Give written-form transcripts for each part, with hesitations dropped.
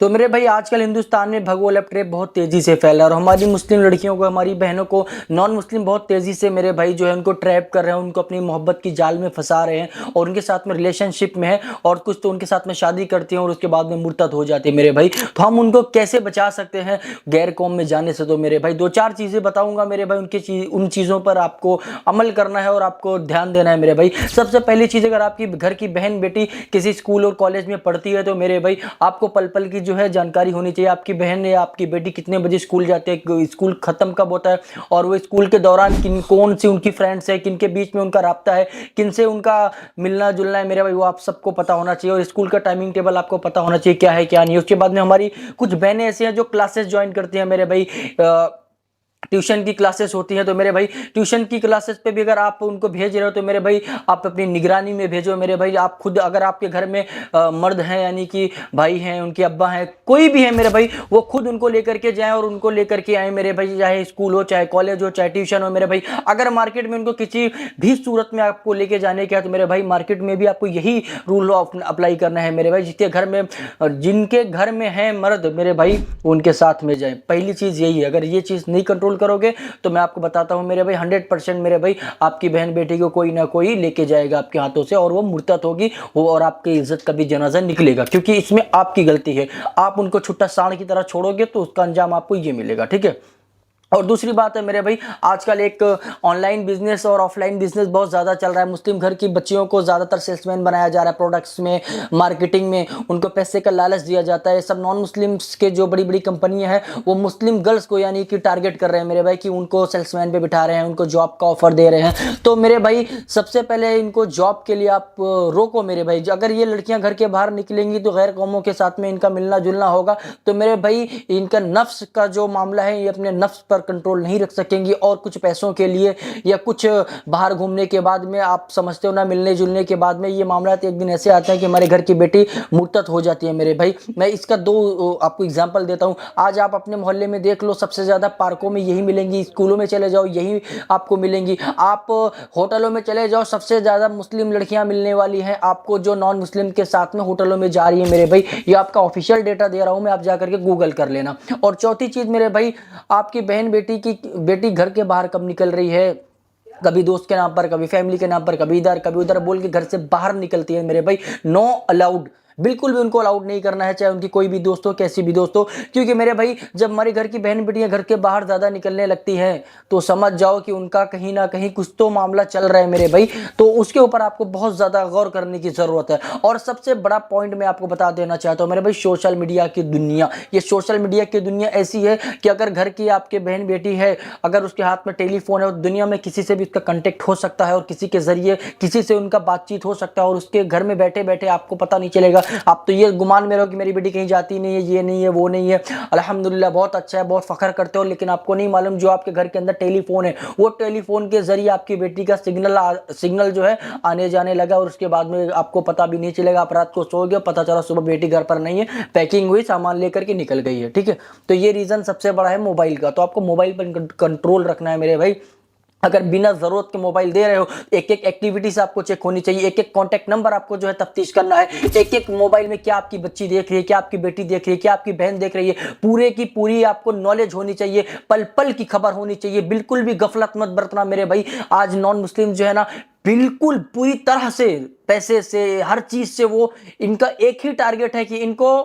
तो मेरे भाई आजकल हिंदुस्तान में भगवा लैप ट्रैप बहुत तेजी से फैला है और हमारी मुस्लिम लड़कियों को, हमारी बहनों को, नॉन मुस्लिम बहुत तेजी से मेरे भाई जो है उनको ट्रैप कर रहे हैं, उनको अपनी मोहब्बत की जाल में फंसा रहे हैं और उनके साथ में रिलेशनशिप में है और कुछ तो उनके साथ में शादी करती हैं और उसके बाद में मुर्तद हो जाती है मेरे भाई। तो हम उनको कैसे बचा सकते हैं गैर कौम में जाने से? तो मेरे भाई दो चार चीज़ें बताऊंगा मेरे भाई, उन चीज़ों पर आपको अमल करना है और आपको ध्यान देना है मेरे भाई। सबसे पहली चीज़, अगर आपकी घर की बहन बेटी किसी स्कूल और कॉलेज में पढ़ती है तो मेरे भाई आपको पल पल की जो है जानकारी होनी चाहिए। आपकी बहन या आपकी बेटी कितने बजे स्कूल जाते हैं, स्कूल खत्म कब होता है और वो स्कूल के दौरान कौन सी उनकी फ्रेंड्स है, किन के बीच में उनका राब्ता है, किन से उनका मिलना जुलना है मेरे भाई, वो आप सबको पता होना चाहिए। और स्कूल का टाइमिंग टेबल आपको पता होना चाहिए क्या है क्या नहीं है। उसके बाद में हमारी कुछ बहनें ऐसी हैं जो क्लासेस ज्वाइन करती हैं मेरे भाई, ट्यूशन की क्लासेस होती हैं। तो मेरे भाई ट्यूशन की क्लासेस पे भी अगर आप उनको भेज रहे हो तो मेरे भाई आप अपनी निगरानी में भेजो मेरे भाई। आप खुद, अगर आपके घर में मर्द हैं यानी कि भाई हैं, उनके अब्बा हैं, कोई भी है मेरे भाई, वो खुद उनको लेकर के जाएं और उनको लेकर के आए मेरे भाई, चाहे स्कूल हो, चाहे कॉलेज हो, चाहे ट्यूशन हो मेरे भाई। अगर मार्केट में उनको किसी भी सूरत में आपको लेके जाने का है तो मेरे भाई मार्केट में भी आपको यही रूल अप्लाई करना है मेरे भाई। जिनके घर में है मर्द मेरे भाई, उनके साथ में जाए। पहली चीज़ यही है। अगर ये चीज़ नहीं कंट्रोल करोगे तो मैं आपको बताता हूं मेरे भाई 100% मेरे भाई आपकी बहन बेटी को कोई ना कोई लेके जाएगा आपके हाथों से और वो मुर्तद होगी वो, और आपकी इज्जत का भी जनाजा निकलेगा, क्योंकि इसमें आपकी गलती है। आप उनको छुट्टा सांड की तरह छोड़ोगे तो उसका अंजाम आपको ये मिलेगा, ठीक है। और दूसरी बात है मेरे भाई, आजकल एक ऑनलाइन बिजनेस और ऑफलाइन बिजनेस बहुत ज़्यादा चल रहा है। मुस्लिम घर की बच्चियों को ज़्यादातर सेल्समैन बनाया जा रहा है, प्रोडक्ट्स में, मार्केटिंग में उनको पैसे का लालच दिया जाता है। सब नॉन मुस्लिम्स के जो बड़ी बड़ी कंपनियां हैं वो मुस्लिम गर्ल्स को यानी कि टारगेट कर रहे हैं मेरे भाई, कि उनको सेल्समैन पे बिठा रहे हैं, उनको जॉब का ऑफर दे रहे हैं। तो मेरे भाई सबसे पहले इनको जॉब के लिए आप रोको मेरे भाई। अगर ये लड़कियां घर के बाहर निकलेंगी तो गैर कौमों के साथ में इनका मिलना जुलना होगा तो मेरे भाई इनका नफ्स का जो मामला है ये अपने नफ्स पर कंट्रोल नहीं रख सकेंगी। और कुछ पैसों के लिए या कुछ बाहर घूमने के बाद में, आप समझते हो ना, मिलने जुलने के बाद में ये मामला एक दिन ऐसे आते हैं कि हमारे घर की बेटी मुर्तद हो जाती है मेरे भाई। मैं इसका दो आपको एग्जांपल देता हूं। आज आप अपने मोहल्ले में देख लो, सबसे ज्यादा पार्कों में यही मिलेंगी, स्कूलों में चले जाओ यही आपको मिलेंगी, आप होटलों में चले जाओ सबसे ज्यादा मुस्लिम लड़कियां मिलने वाली हैं आपको जो नॉन मुस्लिम के साथ में होटलों में जा रही है मेरे भाई। ये आपका ऑफिशियल डेटा दे रहा हूं मैं, आप जाकर के गूगल कर लेना। और चौथी चीज मेरे भाई, आपकी बहन बेटी घर के बाहर कब निकल रही है, कभी दोस्त के नाम पर, कभी फैमिली के नाम पर, कभी इधर कभी उधर बोल के घर से बाहर निकलती है मेरे भाई, नो अलाउड। बिल्कुल भी उनको अलाउड नहीं करना है, चाहे उनकी कोई भी दोस्त हो, कैसी भी दोस्त हो। क्योंकि मेरे भाई जब हमारे घर की बहन बेटियां घर के बाहर ज्यादा निकलने लगती हैं तो समझ जाओ कि उनका कहीं ना कहीं कुछ तो मामला चल रहा है मेरे भाई। तो उसके ऊपर आपको बहुत ज्यादा गौर करने की जरूरत है। और सबसे बड़ा पॉइंट मैं आपको बता देना चाहता हूं मेरे भाई, सोशल मीडिया की दुनिया। ये सोशल मीडिया की दुनिया ऐसी है कि अगर घर की आपके बहन बेटी है, अगर उसके हाथ में टेलीफोन है, दुनिया में किसी से भी उसका कांटेक्ट हो सकता है और किसी के जरिए किसी से उनका बातचीत हो सकता है और उसके घर में बैठे बैठे आपको पता नहीं चलेगा। आप तो ये गुमान में रहो कि मेरी बेटी कहीं जाती नहीं है, ये नहीं है, वो नहीं है, अल्हम्दुलिल्लाह बहुत अच्छा है, बहुत फख्र करते हो। लेकिन आपको नहीं मालूम जो आपके घर के अंदर टेलीफोन है, वो टेलीफोन के जरिए आपकी बेटी का सिग्नल जो है आने जाने लगा और उसके बाद में आपको पता भी नहीं चलेगा। आप रात को सो गए, पता चला सुबह बेटी घर पर नहीं है, पैकिंग हुई, सामान लेकर के निकल गई है, ठीक है। तो ये रीजन सबसे बड़ा है मोबाइल का। तो आपको मोबाइल पर कंट्रोल रखना है मेरे भाई। अगर बिना जरूरत के मोबाइल दे रहे हो, एक एक एक्टिविटी से आपको चेक होनी चाहिए, एक एक कॉन्टैक्ट नंबर आपको जो है तफ्तीश करना है, एक एक मोबाइल में क्या आपकी बच्ची देख रही है, क्या आपकी बेटी देख रही है, क्या आपकी बहन देख रही है, पूरे की पूरी आपको नॉलेज होनी चाहिए, पल पल की खबर होनी चाहिए। बिल्कुल भी गफलत मत बरतना मेरे भाई। आज नॉन मुस्लिम जो है ना, बिल्कुल पूरी तरह से पैसे से, हर चीज से, वो इनका एक ही टारगेट है कि इनको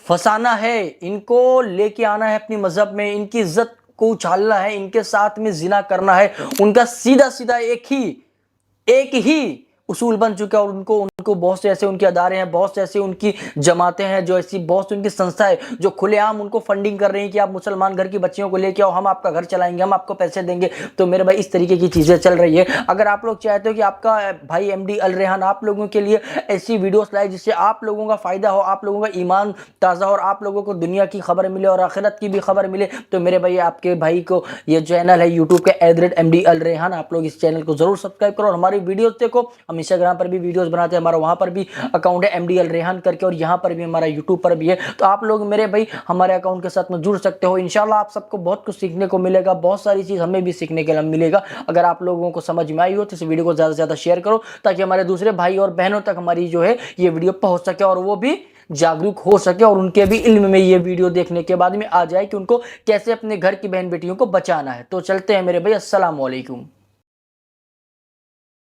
फंसाना है, इनको लेके आना है अपनी मजहब में, इनकी इज्जत को उछालना है, इनके साथ में जिना करना है। उनका सीधा सीधा एक ही उसूल बन चुका है। और उनको उनको बहुत से ऐसे उनके अदारे हैं, बहुत से ऐसे उनकी जमातें हैं, जो ऐसी बहुत से उनकी संस्था है जो खुलेआम उनको फंडिंग कर रही हैं कि आप मुसलमान घर की बच्चियों को लेके आओ, हम आपका घर चलाएंगे, हम आपको पैसे देंगे। तो मेरे भाई इस तरीके की चीजें चल रही है। अगर आप लोग चाहते हो कि आपका भाई एमडी अल रेहान आप लोगों के लिए ऐसी वीडियोस लाए जिससे आप लोगों का फायदा हो, आप लोगों का ईमान ताज़ा हो और आप लोगों को दुनिया की खबर मिले और आखिरत की भी खबर मिले, तो मेरे भाई आपके भाई को ये चैनल है यूट्यूब के @MD अल रेहान, आप लोग इस चैनल को जरूर सब्सक्राइब करो और हमारी वीडियोस देखो। हम इंस्टाग्राम पर भी वीडियोस बनाते हैं, हमारा वहाँ पर भी अकाउंट है MDL रेहान करके, और यहाँ पर भी हमारा यूट्यूब पर भी है। तो आप लोग मेरे भाई हमारे अकाउंट के साथ में जुड़ सकते हो। इंशाल्लाह आप सबको बहुत कुछ सीखने को मिलेगा, बहुत सारी चीज़ हमें भी सीखने के लिए मिलेगा। अगर आप लोगों को समझ में आई हो तो इस वीडियो को ज़्यादा से ज़्यादा शेयर करो, ताकि हमारे दूसरे भाई और बहनों तक हमारी जो है ये वीडियो पहुंच सके, और वो भी जागरूक हो सके, और उनके भी इल्म में ये वीडियो देखने के बाद में आ जाए कि उनको कैसे अपने घर की बहन बेटियों को बचाना है। तो चलते हैं मेरे भाई, अस्सलाम वालेकुम।